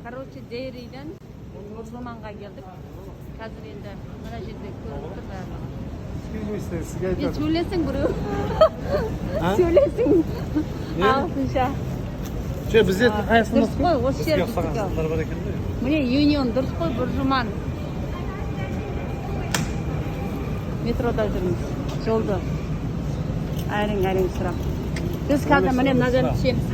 Короче, Дейриден Буржуманға келдік. Қазір енді мына жерде көріп тұр барлығы. Сізге айтады. Сөйлесің біреу. Сөйлесің. Ағылшынша. Бізде қайсымыз? Дұрыс қой, осы жер біздікі. Міне Юнион дұрыс қой, Буржуман. Метрода жүрміз. Жолды. Әрең сұрап. Біз қазір міне мына жерде түсеміз.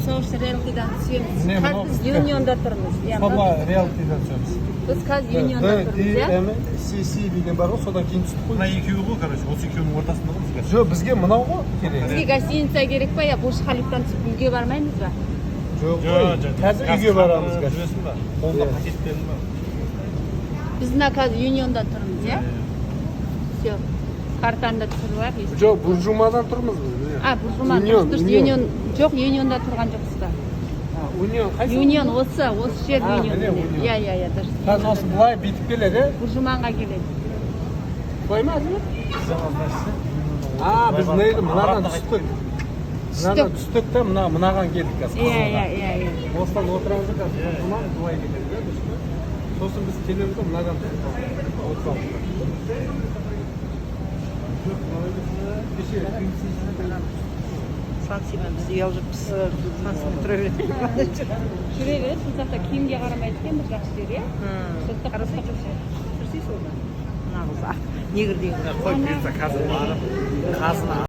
Соғыс реалитидан түсеміз. Қазір біз Юнионда тұрмыз. Сола реалитидан түсеміз. Біз қазір Юнионда тұрмыз, иә? CC деген бар ғой, содан кейін түсіп қой. Мына екеуі ғой, короче, осы екеуінің ортасында ғой бізге. Жоқ, бізге мынау ғой керек. Бізге гостиница керек па, я Бурж-Халифтан түсіп үйге бармаймыз ба? Жоқ, қазір үйге барамыз. Жүресің ба? Қолда пакеттерің ба? Біз мына қазір Юнионда тұрмыз, иә? Все. Картаны да түсіріп алайық. Жоқ, Буржумадан тұрмыз біз. Буржуман дұрыс. Юнион. Жоқ, Юнионда тұрған жоқсыздар. Union қайсы? Юнион осы жер Юнион. Иә, дұрыс. Қазір осы былай бүйтіп келеді, Буржуманға келеді. былай ма? Біз мынадан түстік. Мынадан түстік та мынаған келдік қазір. Иә. Осыдан отырамыз қазір. Буржуман былай кетеді, дұрыс па? Сосын біз келеміз де мынадан отырамыз. Спасибо, біз ұялжыппыз. Сансымен тұра береді. Жүре береді, сол жақта киімге қарамайды екен, бір жақсы жер, иә? Соқта қарасақ жүрсе. Жүрсей сол да. Нағыз, негірдегі. Қой, қазір барып, қазына